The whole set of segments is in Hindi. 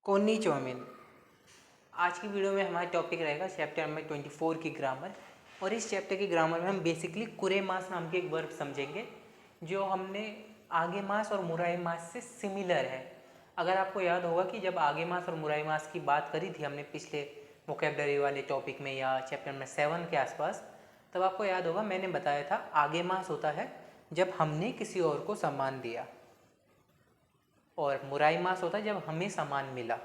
कोन्निचिवा मेन। आज की वीडियो में हमारा टॉपिक रहेगा चैप्टर नंबर 24 की ग्रामर। और इस चैप्टर की ग्रामर में हम बेसिकली कुरेमास नाम के एक वर्ब समझेंगे जो हमने आगे मास और मुराई मास से सिमिलर है। अगर आपको याद होगा कि जब आगे मास और मुराई मास की बात करी थी हमने पिछले वोकैबुलरी वाले टॉपिक में या चैप्टर नंबर 7 के आसपास, तब आपको याद होगा मैंने बताया था आगे मास होता है जब हमने किसी और को सम्मान दिया, और मुराई मास होता है जब हमें सम्मान मिला।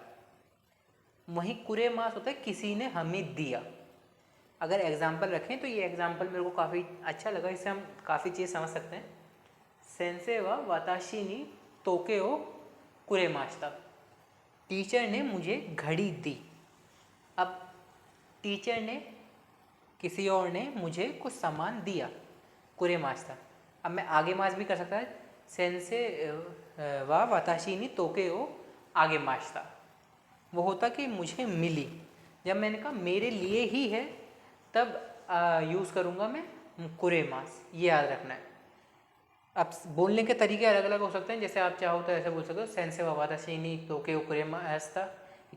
वहीं कुरे मास होता है किसी ने हमें दिया। अगर एग्जाम्पल रखें तो ये एग्जाम्पल मेरे को काफ़ी अच्छा लगा, इससे हम काफ़ी चीज़ समझ सकते हैं। सेंसे व वाताशी नी तोके ओ कुरे मास्ता, टीचर ने मुझे घड़ी दी। अब टीचर ने किसी और ने मुझे कुछ सामान दिया, कुरे मास्ता। अब मैं आगे मास भी कर सकता है, सेंसे व वाताशी नी तोके ओ आगे मास्ता। वो होता कि मुझे मिली। जब मैंने कहा मेरे लिए ही है तब यूज़ करूँगा मैं कुरे मास, ये याद रखना है। अब बोलने के तरीके अलग अलग हो सकते हैं, जैसे आप चाहो तो ऐसे बोल सकते हो सेंसे वाताशी तोके ओ कुरे मास था,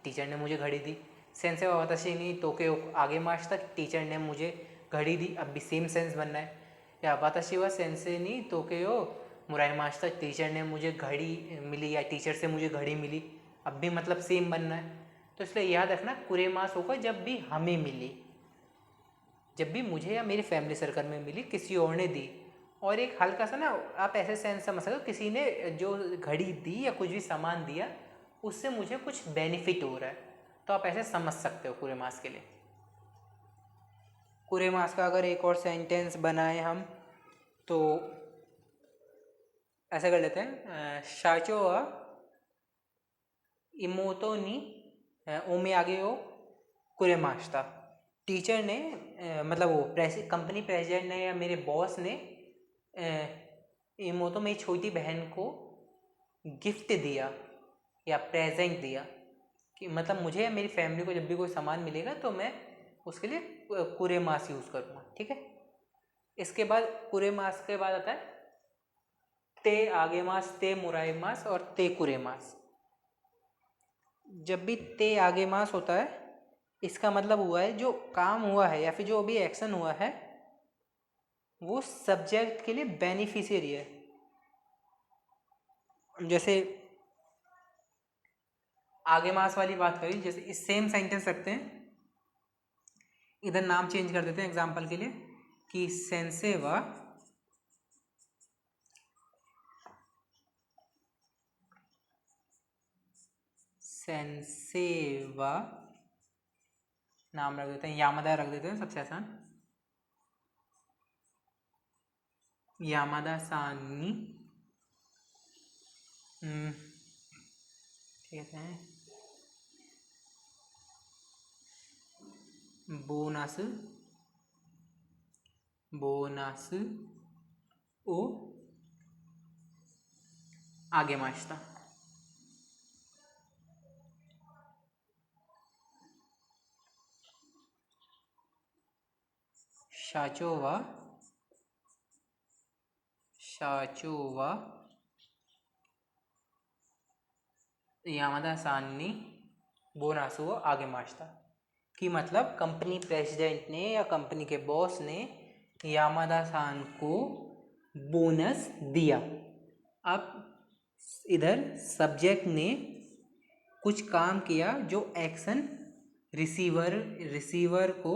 टीचर ने मुझे घड़ी दी। सेंसे वाताशी तोके ओ आगे मास था, टीचर ने मुझे घड़ी दी। अब भी सेम सेंस बनना है। या वाताशी वा सेंसे नी तोके ओ मुराई मास था, टीचर ने मुझे घड़ी मिली या टीचर से मुझे घड़ी मिली, अब भी मतलब सेम बनना है। तो इसलिए याद रखना कुरे मास होगा जब भी हमें मिली, जब भी मुझे या मेरे फैमिली सर्कल में मिली, किसी और ने दी। और एक हल्का सा ना आप ऐसे सेंस समझ सकते हो, किसी ने जो घड़ी दी या कुछ भी सामान दिया उससे मुझे कुछ बेनिफिट हो रहा है, तो आप ऐसे समझ सकते हो कुरे मास के लिए। कुरे मास का अगर एक और सेंटेंस बनाए हम तो ऐसा कर लेते हैं, शाचो वा इमोतो नी ओमे आगे ओ कुरे मास्ता। टीचर ने मतलब वो कंपनी प्रेसिडेंट ने या मेरे बॉस ने इमोतो मेरी छोटी बहन को गिफ्ट दिया या प्रेजेंट दिया, कि मतलब मुझे या मेरी फैमिली को जब भी कोई सामान मिलेगा तो मैं उसके लिए कुरे मास यूज़ करूँगा। ठीक है। इसके बाद कुरे मास के बाद आता है ते आगे मास, ते मुराई मास और ते कुरे मास। जब भी ते आगे मास होता है इसका मतलब हुआ है जो काम हुआ है या फिर जो अभी एक्शन हुआ है वो सब्जेक्ट के लिए बेनिफिशियरी है। जैसे आगे मास वाली बात करी, जैसे इस सेम सेंटेंस रखते हैं, इधर नाम चेंज कर देते हैं एग्जांपल के लिए कि सेंसेवा सेंसेवा नाम रख देते हैं, यामादा रख देते हैं सबसे आसान, यामादा सानी ठीक है बोनस बोनस ओ आगे मास्ता। शाचोवा शाचोवा यामादा सानी बोनासु आगे मास्ता। कि मतलब कंपनी प्रेसिडेंट ने या कंपनी के बॉस ने यामादा सान को बोनस दिया। अब इधर सब्जेक्ट ने कुछ काम किया जो एक्शन रिसीवर को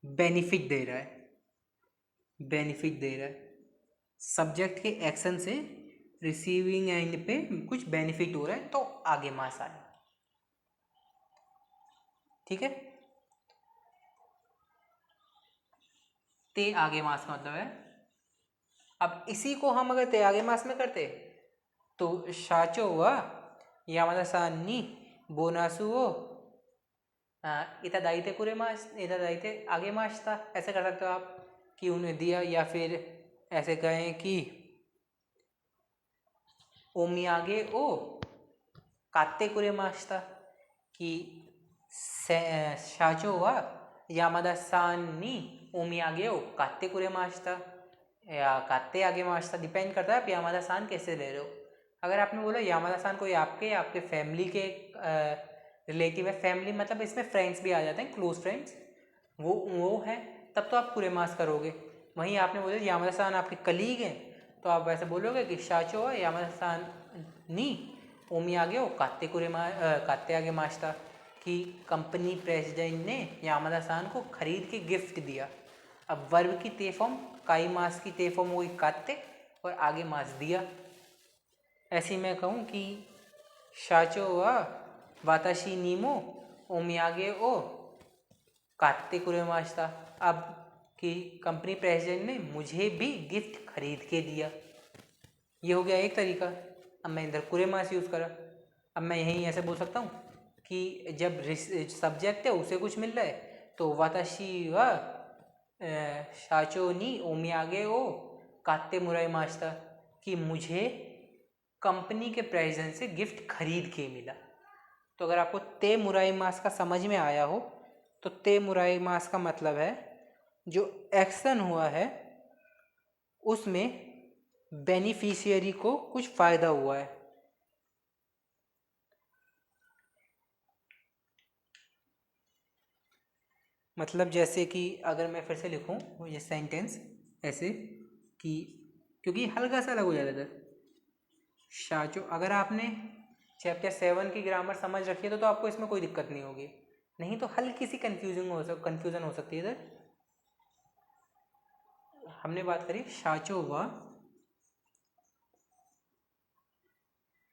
बेनिफिट दे रहा है। सब्जेक्ट के एक्शन से रिसीविंग एंड पे कुछ बेनिफिट हो रहा है तो आगे मास आया। ठीक है। ते आगे मास का मतलब है, अब इसी को हम अगर ते आगे मास में करते तो शाचो हुआ यामादासानी बोनासु हो इता दाइते कुरे मास, इता दाइते आगे मास था। ऐसे कर सकते हो आप कि उन्हें दिया, या फिर ऐसे कहें कि ओमी आगे ओ काते कुरे मास था, कि शाचो हुआ यामादासानी ओमी आगे ओ काते कुरे मास था या काते आगे मास था। डिपेंड करता है आप यामादा सान कैसे ले रहे हो। अगर आपने बोला यामादा सान कोई आपके आपके फैमिली के रिलेटिव है, फैमिली मतलब इसमें फ्रेंड्स भी आ जाते हैं, क्लोज फ्रेंड्स, वो है, तब तो आप कुरेमास करोगे। वहीं आपने बोला यामादा सान आपके कलीग हैं, तो आप वैसे बोलोगे कि शाचो यामादा सान नी ओमी आगे हो कात्ते आगे मास्ता, कि कंपनी प्रेसिडेंट ने यामादा सान को खरीद के गिफ्ट दिया। अब वर्ब की ते फॉर्म काई मास की ते फॉर्म हुई कात्ते और आगे मास दिया। ऐसे मैं कहूँ कि शाचो वा वाताशी नीमो ओमियागे ओ कात्ते कुरेमास्ता, अब कि कंपनी प्रेसिडेंट ने मुझे भी गिफ्ट खरीद के दिया। ये हो गया एक तरीका। अब मैं इधर कुरेमास यूज़ करा। अब मैं यहीं ऐसे बोल सकता हूँ कि जब सब्जेक्ट है उसे कुछ मिल रहा है तो वाताशी वा शाचो नी ओमियागे ओ कात्ते मुराई मास्ता, कि मुझे कंपनी के प्रेसिडेंट से गिफ्ट खरीद के मिला। तो अगर आपको ते मुराई मास का समझ में आया हो तो ते मुराई मास का मतलब है जो एक्शन हुआ है उसमें बेनिफिशियरी को कुछ फ़ायदा हुआ है। मतलब जैसे कि अगर मैं फिर से लिखूं ये सेंटेंस ऐसे कि, क्योंकि हल्का सा अलग हो जाता है शाचो, अगर आपने चैप्टर 7 की ग्रामर समझ रखी है तो आपको इसमें कोई दिक्कत नहीं होगी, नहीं तो हल्की सी कन्फ्यूज़न हो सकती है इधर। हमने बात करी शाचो वा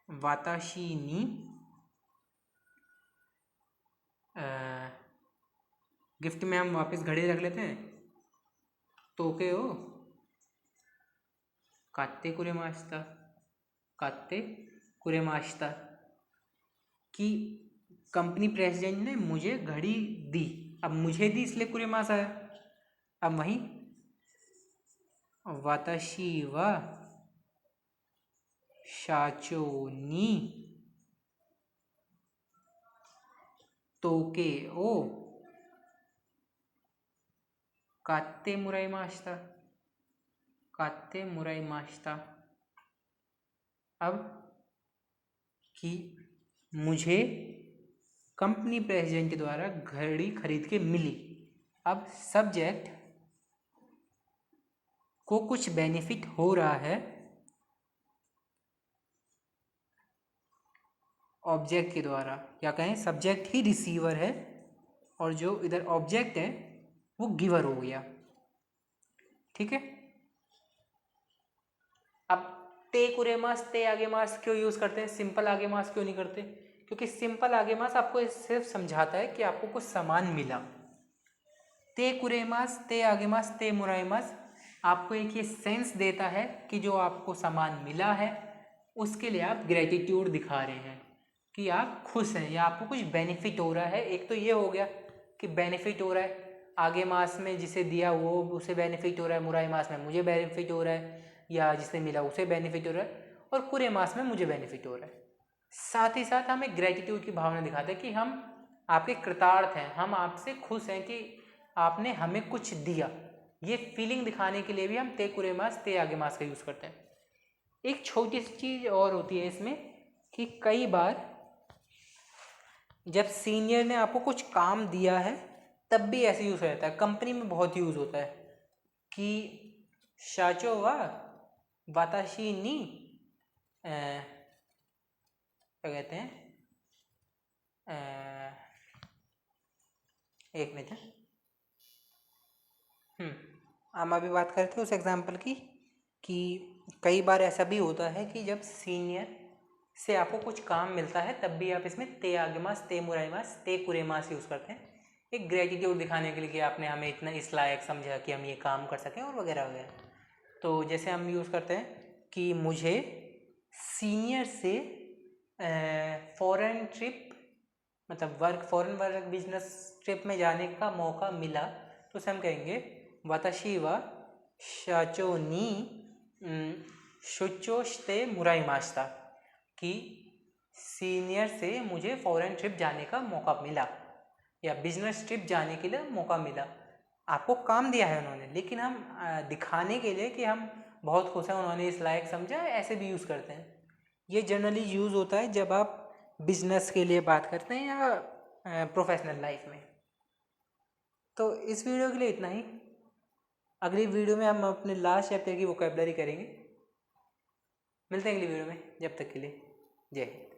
वाताशी नी गिफ्ट में हम वापस घड़ी रख लेते हैं, तोके हो कात्ते कुरेमास्ता, कात्ते कुरेमास्ता, कि कंपनी प्रेसिडेंट ने मुझे घड़ी दी। अब मुझे दी इसलिए कुरेमास आया। अब वहीं वाताशी वा शाचो नी तोके ओ कात्ते मुराई मास्ता, कात्ते मुराई मास्ता। अब कि मुझे कंपनी प्रेसिडेंट के द्वारा घड़ी खरीद के मिली। अब सब्जेक्ट को कुछ बेनिफिट हो रहा है ऑब्जेक्ट के द्वारा, या कहें सब्जेक्ट ही रिसीवर है और जो इधर ऑब्जेक्ट है वो गिवर हो गया। ठीक है। अब ते कुरे मास ते आगे मास क्यों यूज़ करते हैं, सिंपल आगे मास क्यों नहीं करते? क्योंकि सिंपल आगे मास आपको सिर्फ समझाता है कि आपको कुछ सामान मिला। ते कुरे मास ते आगे मास ते मुराई मास आपको एक ये सेंस देता है कि जो आपको सामान मिला है उसके लिए आप ग्रेटिट्यूड दिखा रहे हैं, कि आप खुश हैं या आपको कुछ बेनिफिट हो रहा है। एक तो ये हो गया कि बेनिफिट हो रहा है, आगे मास में जिसे दिया वो उसे बेनिफिट हो रहा है, मुराई मास में मुझे बेनिफिट हो रहा है, या जिसे मिला उसे बेनिफिट हो रहा है, और कुरे मास में मुझे बेनिफिट हो रहा है। साथ ही साथ हम एक ग्रेटिट्यूड की भावना दिखाते हैं कि हम आपके कृतार्थ हैं, हम आपसे खुश हैं कि आपने हमें कुछ दिया। ये फीलिंग दिखाने के लिए भी हम ते कुरे मास ते आगे मास का यूज़ करते हैं। एक छोटी सी चीज़ और होती है इसमें कि कई बार जब सीनियर ने आपको कुछ काम दिया है तब भी ऐसे यूज़ हो जाता है, कंपनी में बहुत यूज़ होता है कि शाचो वा वाताशी नी क्या कहते हैं, एक मिनट हम अभी बात कर रहे थे उस एग्जाम्पल की कि कई बार ऐसा भी होता है कि जब सीनियर से आपको कुछ काम मिलता है तब भी आप इसमें ते आगे मास ते मुराई मास ते कुरे मास यूज़ करते हैं, एक ग्रेटिट्यूड दिखाने के लिए कि आपने हमें इतना इस लायक समझा कि हम ये काम कर सकें और वगैरह वगैरह। तो जैसे हम यूज़ करते हैं कि मुझे सीनियर से फॉरेन ट्रिप मतलब फॉरेन वर्क बिजनेस ट्रिप में जाने का मौका मिला, तो उसे हम कहेंगे वाताशी वा शाचो नी शुचोश्ते मुराई मास्ता, कि सीनियर से मुझे फॉरेन ट्रिप जाने का मौका मिला या बिजनेस ट्रिप जाने के लिए मौका मिला। आपको काम दिया है उन्होंने, लेकिन हम दिखाने के लिए कि हम बहुत खुश हैं, उन्होंने इस लायक समझा, ऐसे भी यूज़ करते हैं। ये जनरली यूज़ होता है जब आप बिजनेस के लिए बात करते हैं या प्रोफेशनल लाइफ में। तो इस वीडियो के लिए इतना ही। अगली वीडियो में हम अपने लास्ट चैप्टर की वोकैबुलरी करेंगे। मिलते हैं अगली वीडियो में, जब तक के लिए जय हिंद।